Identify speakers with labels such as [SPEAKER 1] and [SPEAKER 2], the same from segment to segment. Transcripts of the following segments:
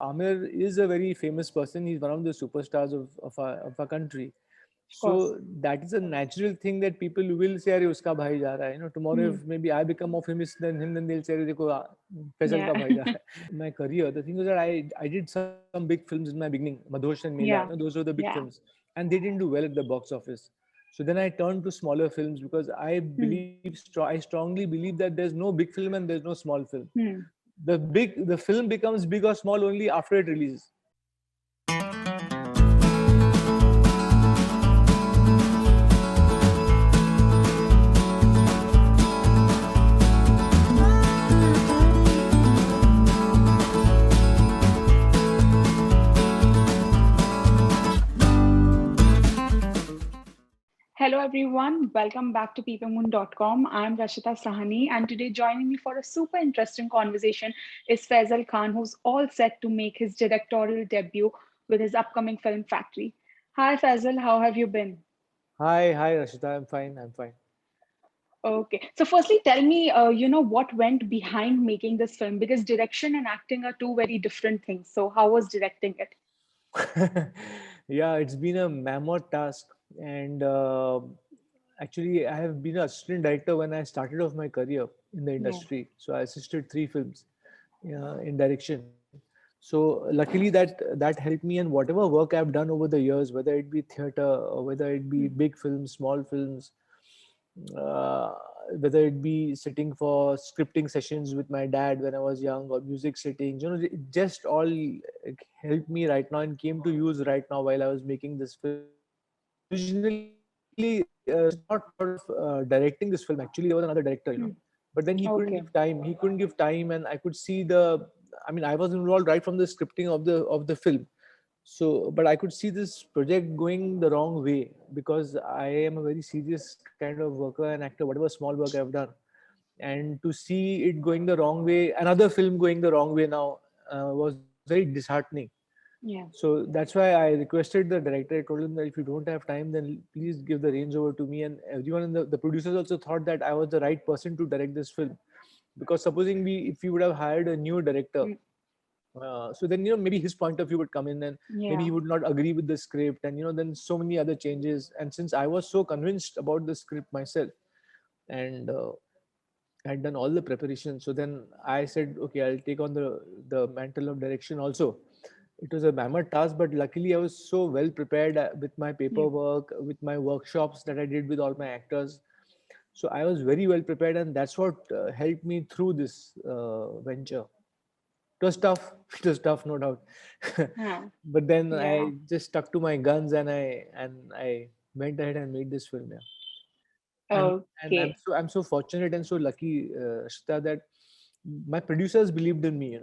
[SPEAKER 1] Aamir is a very famous person. He's one of the superstars of our country.
[SPEAKER 2] Of course.
[SPEAKER 1] So that is a natural thing that people will say, "Arey uska bhai ja raha hai." Tomorrow
[SPEAKER 2] Hmm.
[SPEAKER 1] if maybe I become more famous than him, then they'll say, "Dekho, Faisal
[SPEAKER 2] Yeah.
[SPEAKER 1] ka bhai ja raha hai." My career, the thing was that I did some big films in my beginning, Madhosh and Mela.
[SPEAKER 2] Yeah.
[SPEAKER 1] Those were the big
[SPEAKER 2] Yeah.
[SPEAKER 1] films, and they didn't do well at the box office. So then I turned to smaller films because
[SPEAKER 2] Hmm.
[SPEAKER 1] I strongly believe that there's no big film and there's no small film.
[SPEAKER 2] Hmm.
[SPEAKER 1] The film becomes big or small only after it releases.
[SPEAKER 2] Hello everyone, welcome back to PeepingMoon.com. I'm Rashita Sahani, and today joining me for a super interesting conversation is Faisal Khan, who's all set to make his directorial debut with his upcoming film Factory. Hi Faisal, how have you been?
[SPEAKER 1] Hi, Rashita. I'm fine. I'm fine.
[SPEAKER 2] Okay, so firstly, tell me, what went behind making this film? Because direction and acting are two very different things. So, how was directing it?
[SPEAKER 1] Yeah, it's been a mammoth task, and actually, I have been an assistant director when I started off my career in the
[SPEAKER 2] Yeah.
[SPEAKER 1] industry. So I assisted three films in direction. So luckily that helped me, and whatever work I've done over the years, whether it be theater or whether it be
[SPEAKER 2] Hmm.
[SPEAKER 1] big films, small films, uh, whether it be sitting for scripting sessions with my dad when I was young, or music sittings, it just all helped me right now and came to use right now while I was making this film. Originally, Sridhar had not thought of directing this film. Actually, there was another director.
[SPEAKER 2] Hmm.
[SPEAKER 1] But then he couldn't
[SPEAKER 2] Okay.
[SPEAKER 1] give time. He couldn't give time, and I could see I mean, I was involved right from the scripting of the film. So, but I could see this project going the wrong way because I am a very serious kind of worker and actor. Whatever small work I've done, and to see it going the wrong way, another film going the wrong way now, was very disheartening.
[SPEAKER 2] Yeah.
[SPEAKER 1] So that's why I requested the director. I told him that if you don't have time, then please give the reins over to me. And everyone in the producers also thought that I was the right person to direct this film, because supposing if we would have hired a new director,
[SPEAKER 2] Hmm.
[SPEAKER 1] so then maybe his point of view would come in, and maybe
[SPEAKER 2] Yeah.
[SPEAKER 1] he would not agree with the script, and then so many other changes. And since I was so convinced about the script myself, and I had done all the preparation. So then I said, okay, I'll take on the mantle of direction also. It was a mammoth task, but luckily I was so well prepared with my
[SPEAKER 2] Yeah.
[SPEAKER 1] paperwork, with my workshops that I did with all my actors. So I was very well prepared, and that's what helped me through this venture. It was tough. It was tough, no doubt.
[SPEAKER 2] Huh.
[SPEAKER 1] But then
[SPEAKER 2] Yeah.
[SPEAKER 1] I just stuck to my guns, and I went ahead and made this film. Yeah. And I'm
[SPEAKER 2] Okay.
[SPEAKER 1] so fortunate and so lucky, Shita, that my producers believed in me.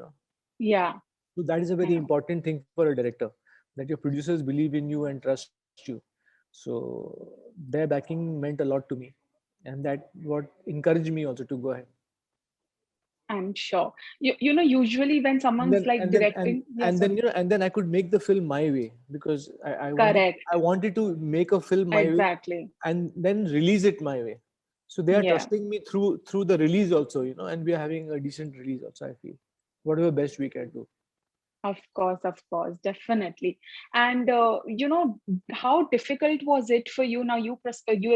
[SPEAKER 2] Yeah.
[SPEAKER 1] So that is a very
[SPEAKER 2] Yeah.
[SPEAKER 1] important thing for a director, that your producers believe in you and trust you. So their backing meant a lot to me, and that what encouraged me also to go ahead.
[SPEAKER 2] I'm sure. Usually when
[SPEAKER 1] And
[SPEAKER 2] someone's
[SPEAKER 1] then
[SPEAKER 2] like
[SPEAKER 1] and then and
[SPEAKER 2] directing, yeah,
[SPEAKER 1] and then
[SPEAKER 2] sorry.
[SPEAKER 1] you know and then I could make the film my way, because I wanted I
[SPEAKER 2] Correct.
[SPEAKER 1] wanted to make a film my way
[SPEAKER 2] Exactly.
[SPEAKER 1] and then release it my way. So they are
[SPEAKER 2] Yeah.
[SPEAKER 1] trusting me through the release also, and we are having a decent release also. I feel whatever best we can do.
[SPEAKER 2] Of course, definitely. And how difficult was it for you? Now you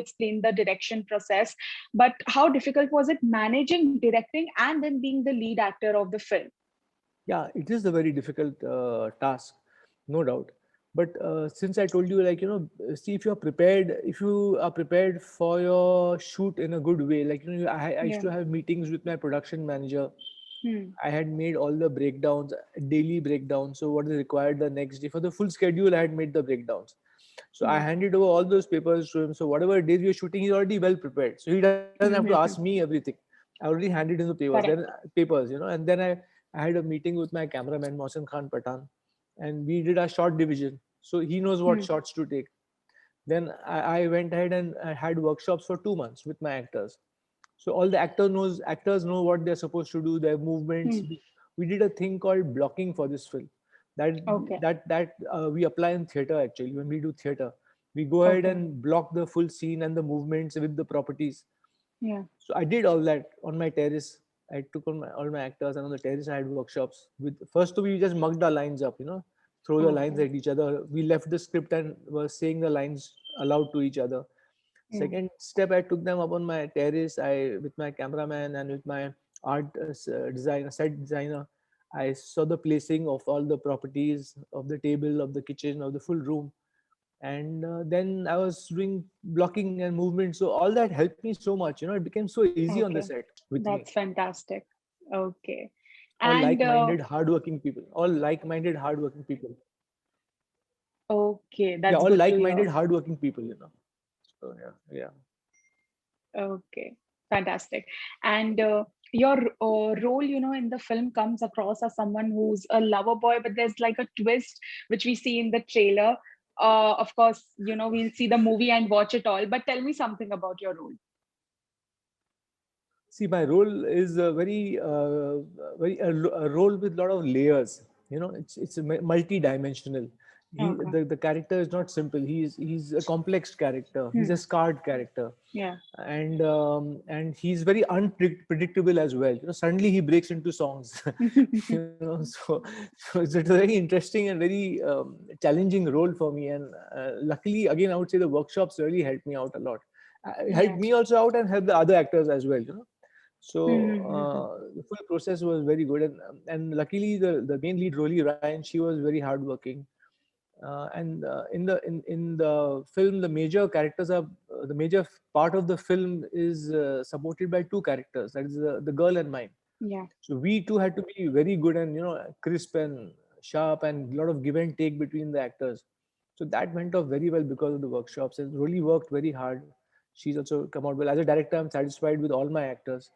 [SPEAKER 2] explained the direction process, but how difficult was it managing directing and then being the lead actor of the film?
[SPEAKER 1] Yeah, it is a very difficult task, no doubt. But since I told you, like, see, if you are prepared for your shoot in a good way, like, I used
[SPEAKER 2] Yeah.
[SPEAKER 1] to have meetings with my production manager.
[SPEAKER 2] Hmm.
[SPEAKER 1] I had made all the breakdowns, daily breakdowns. So what is required the next day for the full schedule, I had made the breakdowns. So I
[SPEAKER 2] Yeah.
[SPEAKER 1] handed over all those papers to him. So whatever days we are shooting, he's already well prepared. So he doesn't have to ask me everything. I already handed in the papers.
[SPEAKER 2] Correct.
[SPEAKER 1] And then I had a meeting with my cameraman Mohsen Khan Patan, and we did a shot division. So he knows what
[SPEAKER 2] Hmm.
[SPEAKER 1] shots to take. Then I went ahead and I had workshops for 2 months with my actors. So all the actors know what they're supposed to do, their movements.
[SPEAKER 2] Hmm.
[SPEAKER 1] We did a thing called blocking for this film. That
[SPEAKER 2] Okay.
[SPEAKER 1] we apply in theater actually. When we do theater, we go ahead
[SPEAKER 2] Okay.
[SPEAKER 1] and block the full scene and the movements with the properties.
[SPEAKER 2] Yeah.
[SPEAKER 1] So I did all that on my terrace. I took all my actors, and on the terrace I had workshops. With first we just mugged our lines up, throw the lines
[SPEAKER 2] Okay.
[SPEAKER 1] at each other. We left the script and were saying the lines aloud to each other.
[SPEAKER 2] Yeah.
[SPEAKER 1] Second step, I took them up on my terrace. I with my cameraman and with my art designer, set designer. I saw the placing of all the properties of the table, of the kitchen, of the full room, and then I was doing blocking and movement. So all that helped me so much. It became so easy on the
[SPEAKER 2] Okay.
[SPEAKER 1] set with me.
[SPEAKER 2] That's fantastic. Okay.
[SPEAKER 1] All
[SPEAKER 2] And
[SPEAKER 1] like-minded, hardworking people. All like-minded, hardworking people.
[SPEAKER 2] okay,
[SPEAKER 1] Yeah,
[SPEAKER 2] that's
[SPEAKER 1] all
[SPEAKER 2] good to hear.
[SPEAKER 1] like-minded, hardworking people. So yeah, yeah.
[SPEAKER 2] Okay, fantastic. And your role, in the film comes across as someone who's a lover boy, but there's like a twist which we see in the trailer. Of course, we'll see the movie and watch it all, but tell me something about your role.
[SPEAKER 1] See, my role is a a role with a lot of layers. It's multi-dimensional.
[SPEAKER 2] Okay.
[SPEAKER 1] The character is not simple. He's a complex character. He's
[SPEAKER 2] Hmm.
[SPEAKER 1] a scarred character,
[SPEAKER 2] Yeah.
[SPEAKER 1] and he's very unpredictable as well. Suddenly he breaks into songs. So it's a very interesting and very challenging role for me. And luckily, again, I would say the workshops really helped me out a lot. Helped
[SPEAKER 2] Yeah.
[SPEAKER 1] me also out and helped the other actors as well. So
[SPEAKER 2] Mm-hmm.
[SPEAKER 1] the full process was very good, and luckily the main lead Rolly Ryan, she was very hardworking, and in the film, the major part of the film is supported by two characters, that is the girl and mine.
[SPEAKER 2] Yeah.
[SPEAKER 1] So we two had to be very good and crisp and sharp, and a lot of give and take between the actors. So that went off very well because of the workshops, and really worked very hard. She's also come out well. As a director, I'm satisfied with all my actors.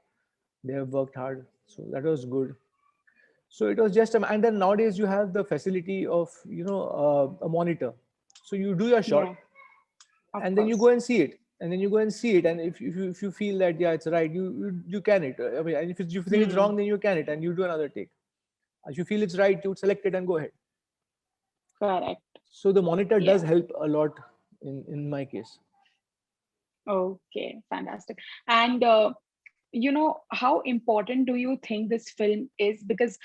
[SPEAKER 1] They have worked hard, so that was good. So it was just and then nowadays you have the facility of a monitor. So you do your shot,
[SPEAKER 2] Yeah. Of
[SPEAKER 1] and then you go
[SPEAKER 2] course.
[SPEAKER 1] and see it, and if you feel that yeah, it's right, you can it. I mean, and if you think it's
[SPEAKER 2] Hmm.
[SPEAKER 1] wrong, then you can it and you do another take. If you feel it's right, you select it and go ahead.
[SPEAKER 2] Correct.
[SPEAKER 1] So the monitor does
[SPEAKER 2] Yeah.
[SPEAKER 1] help a lot in my case.
[SPEAKER 2] Okay. Fantastic. And how important do you think this film is? Because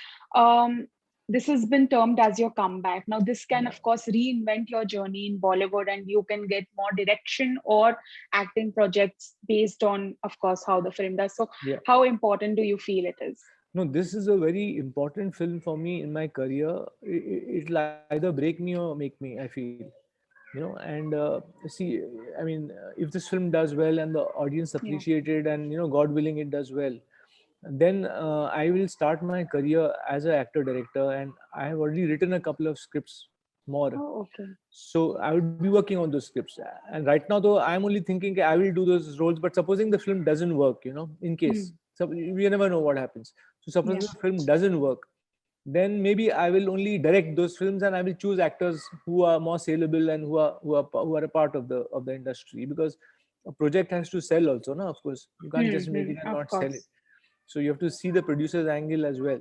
[SPEAKER 2] this has been termed as your comeback. Now, this can,
[SPEAKER 1] Yeah,
[SPEAKER 2] of course, reinvent your journey in Bollywood, and you can get more direction or acting projects based on, of course, how the film does. So,
[SPEAKER 1] yeah.
[SPEAKER 2] how important do you feel it is?
[SPEAKER 1] No, this is a very important film for me in my career. It'll either break me or make me, I feel. And see, I mean, if this film does well and the audience
[SPEAKER 2] Yeah.
[SPEAKER 1] appreciate it, and God willing it does well, then I will start my career as an actor director, and I have already written a couple of scripts more.
[SPEAKER 2] Oh, okay.
[SPEAKER 1] So I would be working on those scripts. And right now, though, I'm only thinking I will do those roles, but supposing the film doesn't work, in case,
[SPEAKER 2] Hmm.
[SPEAKER 1] so we never know what happens. So suppose
[SPEAKER 2] Yeah.
[SPEAKER 1] the film doesn't work, then maybe I will only direct those films, and I will choose actors who are more saleable and who are a part of the industry, because a project has to sell also, no? Of course, you can't just make
[SPEAKER 2] Hmm.
[SPEAKER 1] it and
[SPEAKER 2] Of
[SPEAKER 1] not sell it.
[SPEAKER 2] course.
[SPEAKER 1] So you have to see the producer's angle as well.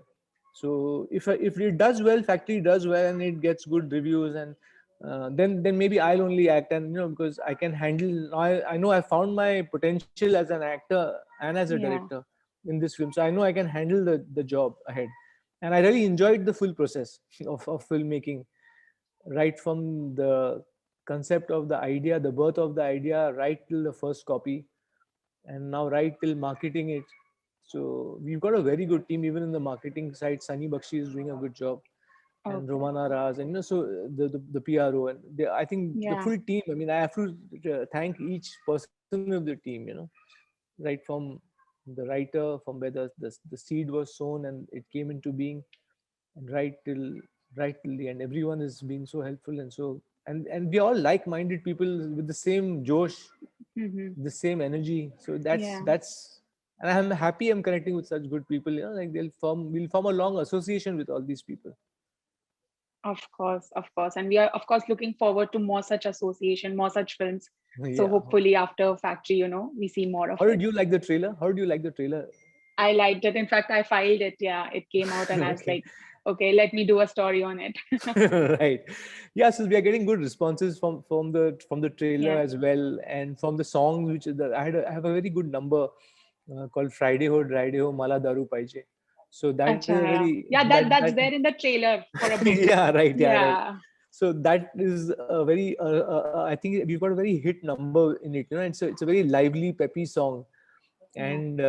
[SPEAKER 1] So if it does well, factory does well, and it gets good reviews, and then maybe I'll only act, and because I can handle. I know I found my potential as an actor and as a
[SPEAKER 2] Yeah.
[SPEAKER 1] director in this film, so I know I can handle the job ahead. And I really enjoyed the full process of filmmaking, right from the concept of the idea, the birth of the idea, right till the first copy, and now right till marketing it. So we've got a very good team even in the marketing side. Sunny Bakshi is doing a good job, and
[SPEAKER 2] Okay.
[SPEAKER 1] Romana Raz, and so the PRO, and I think the
[SPEAKER 2] Yeah.
[SPEAKER 1] full team. I mean, I have to thank each person of the team. Right from the writer, from where the seed was sown and it came into being, and right till the end. Everyone has been so helpful, and and we all like-minded people with the same josh,
[SPEAKER 2] Hmm.
[SPEAKER 1] the same energy. So that's
[SPEAKER 2] Yeah.
[SPEAKER 1] that's and I'm happy I'm connecting with such good people. Like we'll form a long association with all these people.
[SPEAKER 2] Of course, of course. And we are, of course, looking forward to more such association, more such films. So
[SPEAKER 1] Yeah.
[SPEAKER 2] hopefully after Factory, we see more of
[SPEAKER 1] How
[SPEAKER 2] it.
[SPEAKER 1] did you like the trailer? How did you like the trailer?
[SPEAKER 2] I liked it. In fact, I filed it. Yeah, it came out and I was
[SPEAKER 1] Okay.
[SPEAKER 2] like, okay, let me do a story on it.
[SPEAKER 1] Right. Yeah, so we are getting good responses from the trailer
[SPEAKER 2] Yeah.
[SPEAKER 1] as well, and from the songs, which is I have a very good number called Friday Ho, Friday Ho, Mala Daru Paije. So that is a
[SPEAKER 2] Acha, yeah.
[SPEAKER 1] very
[SPEAKER 2] Yeah,
[SPEAKER 1] that
[SPEAKER 2] that's there in the trailer for a bit.
[SPEAKER 1] yeah, right, yeah, right.
[SPEAKER 2] Yeah.
[SPEAKER 1] So that is a very I think we've got a very hit number in it. It's a very lively, peppy song,
[SPEAKER 2] Yeah.
[SPEAKER 1] and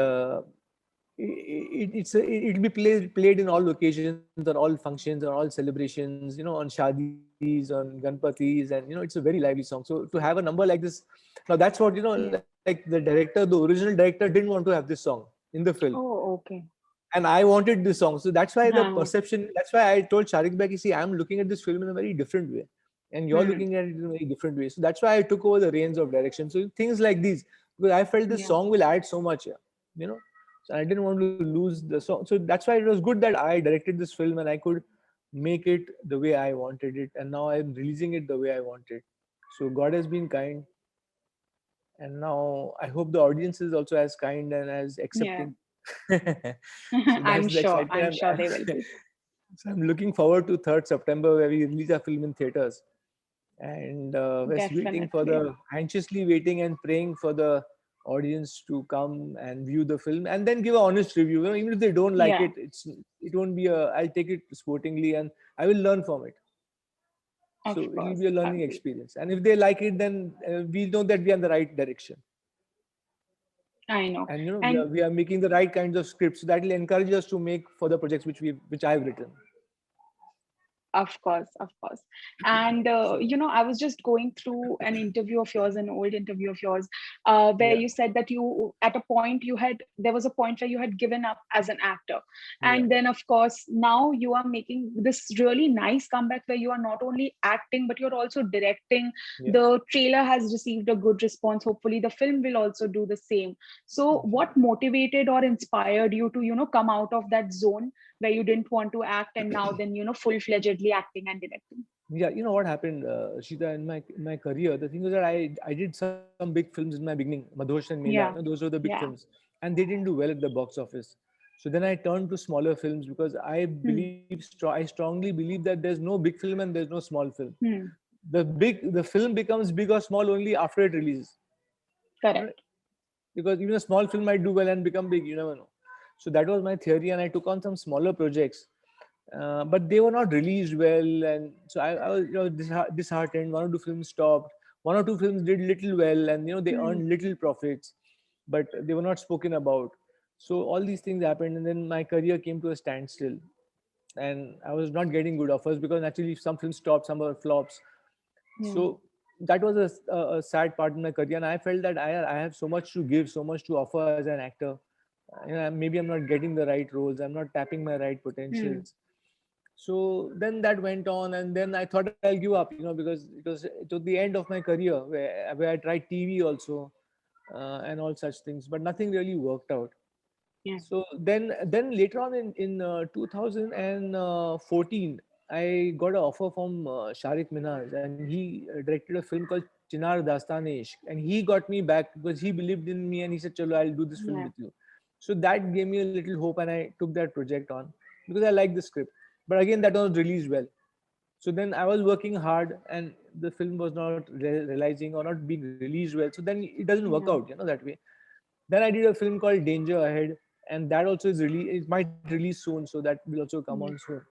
[SPEAKER 1] it'll be played in all occasions, on all functions, on all celebrations, on shadis, on ganpatis, and it's a very lively song. So to have a number like this, now that's what
[SPEAKER 2] Yeah.
[SPEAKER 1] like the original director didn't want to have this song in the film,
[SPEAKER 2] Oh, okay.
[SPEAKER 1] and I wanted this song. So that's why the
[SPEAKER 2] Huh.
[SPEAKER 1] perception. That's why I told Sharik Bhai, see, I'm looking at this film in a very different way, and you're
[SPEAKER 2] Hmm.
[SPEAKER 1] looking at it in a very different way. So that's why I took over the reins of direction. So things like these, because I felt this
[SPEAKER 2] Yeah.
[SPEAKER 1] song will add so much, yeah, you know. So I didn't want to lose the song. So that's why it was good that I directed this film and I could make it the way I wanted it, and now I'm releasing it the way I wanted. So God has been kind, and now I hope the audience is also as kind and as
[SPEAKER 2] Yeah.
[SPEAKER 1] accepting. So that's
[SPEAKER 2] I'm
[SPEAKER 1] the
[SPEAKER 2] sure.
[SPEAKER 1] excitement.
[SPEAKER 2] I'm sure they will be.
[SPEAKER 1] So I'm looking forward to 3rd September, where we release our film in theaters, and we're waiting for
[SPEAKER 2] Definitely.
[SPEAKER 1] the anxiously waiting and praying for the audience to come and view the film and then give an honest review. Even if they don't like
[SPEAKER 2] Yeah.
[SPEAKER 1] it, it won't be a. I'll take it sportingly and I will learn from it.
[SPEAKER 2] Of
[SPEAKER 1] So it'll
[SPEAKER 2] course.
[SPEAKER 1] be a learning
[SPEAKER 2] Agree.
[SPEAKER 1] experience, and if they like it, then we know that we are in the right direction,
[SPEAKER 2] I know.
[SPEAKER 1] and
[SPEAKER 2] And
[SPEAKER 1] we are making the right kinds of scripts. So that will encourage us to make further projects which I've written.
[SPEAKER 2] of course, of course. And,
[SPEAKER 1] So
[SPEAKER 2] I was just going through an interview of yours, an old interview of yours, where
[SPEAKER 1] yeah,
[SPEAKER 2] you said that at a point, there was a point where you had given up as an actor.
[SPEAKER 1] yeah,
[SPEAKER 2] And then, of course, now you are making this really nice comeback where you are not only acting, but you're also directing.
[SPEAKER 1] yeah.
[SPEAKER 2] The trailer has received a good response. Hopefully, the film will also do the same. So, what motivated or inspired you to, come out of that zone where you didn't want to act and now then full-fledgedly acting and directing?
[SPEAKER 1] Yeah, you know what happened, Shita, in my career. The thing was that I did some big films in my beginning, Madhosh and Mela.
[SPEAKER 2] Yeah.
[SPEAKER 1] Those were the big
[SPEAKER 2] Yeah.
[SPEAKER 1] films, and they didn't do well at the box office. So then I turned to smaller films because
[SPEAKER 2] Hmm.
[SPEAKER 1] I strongly believe that there's no big film and there's no small film.
[SPEAKER 2] Hmm.
[SPEAKER 1] The film becomes big or small only after it releases. You know,
[SPEAKER 2] Correct.
[SPEAKER 1] because even a small film might do well and become big. You never know. So that was my theory, and I took on some smaller projects, but they were not released well, and so I was disheartened. One or two films stopped. One or two films did little well, and they
[SPEAKER 2] Hmm.
[SPEAKER 1] earned little profits, but they were not spoken about. So all these things happened, and then my career came to a standstill, and I was not getting good offers because naturally some films stopped, some were flops.
[SPEAKER 2] Yeah.
[SPEAKER 1] So that was a sad part in my career, and I felt that I have so much to give, so much to offer as an actor. Maybe I'm not getting the right roles, I'm not tapping my right
[SPEAKER 2] Hmm.
[SPEAKER 1] potentials. So then that went on, and then I thought I'll give up, because it was the end of my career, where I tried TV also, and all such things, but nothing really worked out.
[SPEAKER 2] Yeah.
[SPEAKER 1] So then later on in 2014, I got an offer from Sharik Minhaj, and he directed a film called Chinar Dastan-e-Ishq, and he got me back because he believed in me and he said, "Chalo, I'll do this film
[SPEAKER 2] Yeah.
[SPEAKER 1] with you." So that gave me a little hope, and I took that project on because I liked the script. But again, that was released well. So then I was working hard, and the film was not realizing or not being released well. So then it doesn't work
[SPEAKER 2] Yeah.
[SPEAKER 1] out, that way. Then I did a film called Danger Ahead, and that also is release. It might release soon, so that will also come on
[SPEAKER 2] Yeah.
[SPEAKER 1] soon.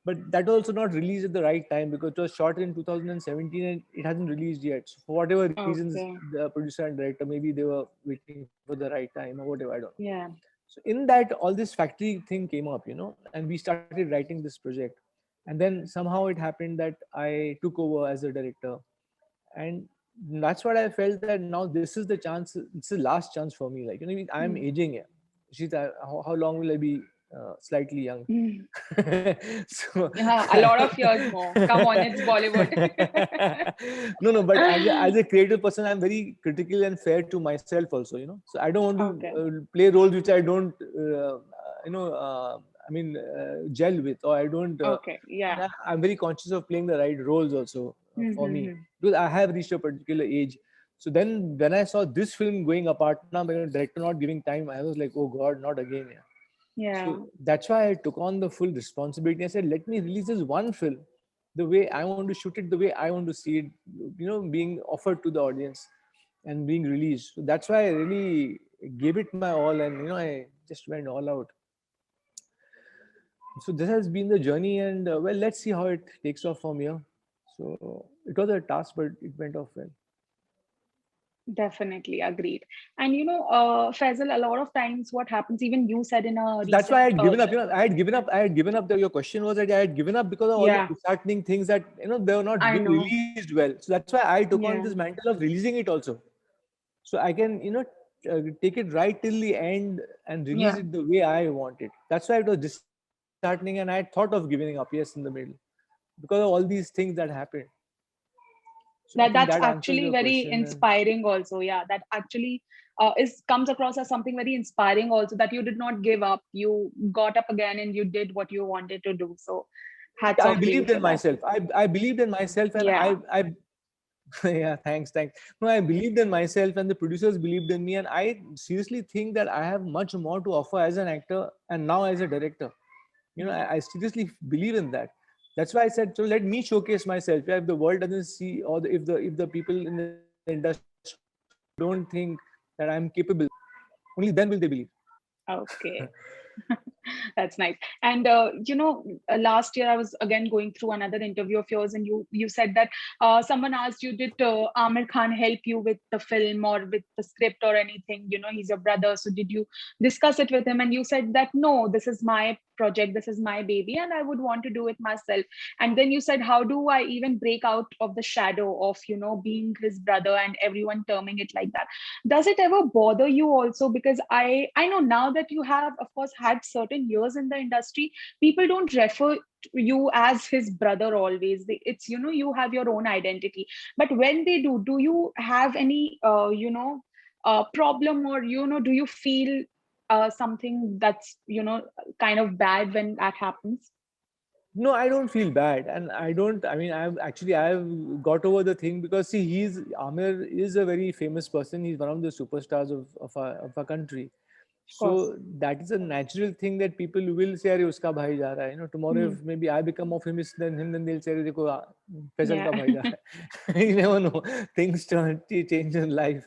[SPEAKER 1] But that also not released at the right time because it was shot in 2017 and it hasn't released yet. So for whatever reasons,
[SPEAKER 2] Okay.
[SPEAKER 1] the producer and director, maybe they were waiting for the right time or whatever. I don't know.
[SPEAKER 2] Yeah.
[SPEAKER 1] So in that, all this factory thing came up, and we started writing this project. And then somehow it happened that I took over as a director, and that's what I felt, that now this is the chance. It's the last chance for me. Like, I'm
[SPEAKER 2] Hmm.
[SPEAKER 1] aging. Yeah. She's how long will I be slightly young?
[SPEAKER 2] Hmm.
[SPEAKER 1] So
[SPEAKER 2] Yeah, a lot of years more. Come on, it's Bollywood.
[SPEAKER 1] no, but as a creative person, I'm very critical and fair to myself also. So I don't want to
[SPEAKER 2] Okay.
[SPEAKER 1] play roles which I don't you know gel with, or I don't
[SPEAKER 2] Okay. Yeah.
[SPEAKER 1] I'm very conscious of playing the right roles also for me,
[SPEAKER 2] Mm-hmm.
[SPEAKER 1] because I have reached a particular age. So then when I saw this film going apart now, by the director not giving time, I was like, oh God, not again. Yeah. So
[SPEAKER 2] Yeah.
[SPEAKER 1] that's why I took on the full responsibility. I said, let me release this one film the way I want to shoot it, the way I want to see it, being offered to the audience and being released. So that's why I really gave it my all, and I just went all out. So this has been the journey, and well, let's see how it takes off from here. So it was a task, but it went off well.
[SPEAKER 2] Definitely agreed. And Faisal, a lot of times what happens, even you said in a
[SPEAKER 1] So that's why I
[SPEAKER 2] recent,
[SPEAKER 1] had given up. I had given up. I had given up. Your question was that I had given up because of all the
[SPEAKER 2] yeah,
[SPEAKER 1] disheartening things that they were not
[SPEAKER 2] I
[SPEAKER 1] being
[SPEAKER 2] know.
[SPEAKER 1] released well. So that's why I took on this
[SPEAKER 2] Yeah,
[SPEAKER 1] mantle of releasing it also, so I can take it right till the end and release
[SPEAKER 2] yeah.
[SPEAKER 1] it the way I want it. That's why it was disheartening, and I had thought of giving up. Yes, in the middle, because of all these things that happened. So I think that
[SPEAKER 2] That's
[SPEAKER 1] answers your
[SPEAKER 2] actually
[SPEAKER 1] question.
[SPEAKER 2] very
[SPEAKER 1] And
[SPEAKER 2] inspiring also. Yeah, that actually is comes across as something very inspiring also, that you did not give up. You got up again and you did what you wanted to do. So hats
[SPEAKER 1] I
[SPEAKER 2] off to you
[SPEAKER 1] believed in
[SPEAKER 2] for that.
[SPEAKER 1] myself. I believed in myself, and
[SPEAKER 2] Yeah,
[SPEAKER 1] I yeah, thanks. No, I believed in myself, and the producers believed in me, and I seriously think that I have much more to offer as an actor and now as a director. I seriously believe in that. That's why I said, so let me showcase myself. Yeah, if the world doesn't see, or if the people in the industry don't think that I'm capable, only then will they believe.
[SPEAKER 2] okay. That's nice. And last year I was again going through another interview of yours, and you said that someone asked you, did Aamir Khan help you with the film or with the script or anything? He's your brother, so did you discuss it with him? And you said that no, this is my project, this is my baby, and I would want to do it myself. And then you said, how do I even break out of the shadow of being his brother and everyone terming it like that? Does it ever bother you also? Because I know now that you have, of course, had certain years in the industry, people don't refer to you as his brother always. It's you have your own identity. But when they do you have any problem, or do you feel something that's kind of bad when that happens?
[SPEAKER 1] No, I don't feel bad, and I don't. I mean, I've got over the thing, because see, Amir is a very famous person. He's one of the superstars of our country.
[SPEAKER 2] Of course.
[SPEAKER 1] So that is a natural thing that people will say, "Arey, uska bhai ja raha hai." Tomorrow,
[SPEAKER 2] Hmm.
[SPEAKER 1] if maybe I become more famous than him, then they'll say, "Arey, dekho, Faisal
[SPEAKER 2] Yeah.
[SPEAKER 1] ka bhai ja raha hai." You never know. Things change in life.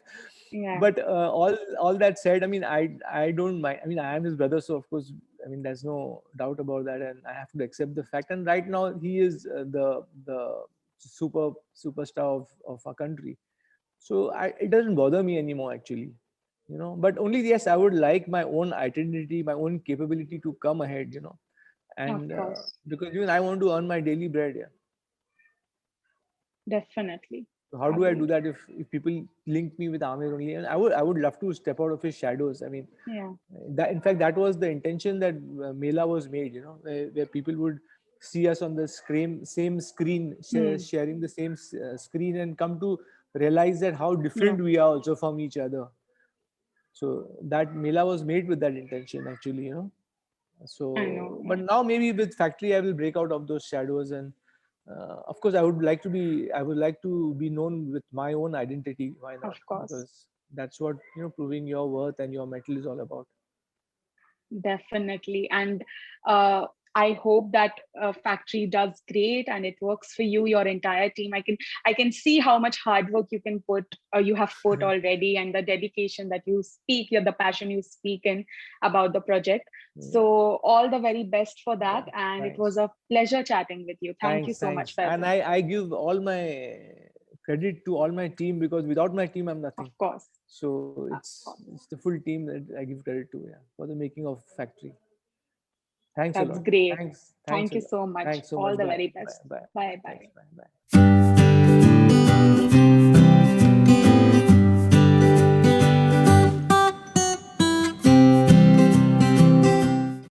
[SPEAKER 2] Yeah,
[SPEAKER 1] But all that said, I mean, I don't mind. I mean, I am his brother, so of course, I mean, there's no doubt about that, and I have to accept the fact. And right now, he is the superstar of our country. So it doesn't bother me anymore, actually. But only, yes, I would like my own identity, my own capability to come ahead.
[SPEAKER 2] of
[SPEAKER 1] And
[SPEAKER 2] course.
[SPEAKER 1] because even I want to earn my daily bread. Yeah.
[SPEAKER 2] Definitely.
[SPEAKER 1] So how do I do
[SPEAKER 2] Agreed.
[SPEAKER 1] that if people link me with Amir only? And I would love to step out of his shadows. I mean,
[SPEAKER 2] Yeah.
[SPEAKER 1] that, in fact, that was the intention that Mela was made. Where people would see us on the same screen,
[SPEAKER 2] Hmm.
[SPEAKER 1] sharing the same screen, and come to realize that how
[SPEAKER 2] Yeah.
[SPEAKER 1] different we are also from each other. So that Mela was made with that intention, actually.
[SPEAKER 2] I know.
[SPEAKER 1] So, but
[SPEAKER 2] Yeah.
[SPEAKER 1] now maybe with Factory, I will break out of those shadows, and of course, I would like to be known with my own identity. Why not?
[SPEAKER 2] Of course.
[SPEAKER 1] Because that's what proving your worth and your metal is all about.
[SPEAKER 2] Definitely. And uh, I hope that factory does great and it works for you, your entire team. I can see how much hard work you have put already, and the dedication that you speak, the passion you speak in about the project.
[SPEAKER 1] Yeah,
[SPEAKER 2] So all the very best for that.
[SPEAKER 1] yeah.
[SPEAKER 2] And it was
[SPEAKER 1] Thanks,
[SPEAKER 2] a pleasure chatting with you. Thank you so much,
[SPEAKER 1] thanks. And
[SPEAKER 2] Faisal.
[SPEAKER 1] I give all my credit to all my team, because without my team, I'm
[SPEAKER 2] Of
[SPEAKER 1] nothing.
[SPEAKER 2] course.
[SPEAKER 1] So
[SPEAKER 2] Of
[SPEAKER 1] it's
[SPEAKER 2] course.
[SPEAKER 1] it's the full team that I give credit to, yeah, for the making of Factory. Thanks a
[SPEAKER 2] That's
[SPEAKER 1] lot.
[SPEAKER 2] great.
[SPEAKER 1] Thanks a
[SPEAKER 2] Thank you
[SPEAKER 1] lot.
[SPEAKER 2] so much.
[SPEAKER 1] Thanks so
[SPEAKER 2] All
[SPEAKER 1] much.
[SPEAKER 2] the
[SPEAKER 1] Bye.
[SPEAKER 2] very
[SPEAKER 1] Bye.
[SPEAKER 2] best.
[SPEAKER 1] Bye.
[SPEAKER 2] Bye
[SPEAKER 1] Thanks.
[SPEAKER 2] bye.
[SPEAKER 1] Bye. Bye.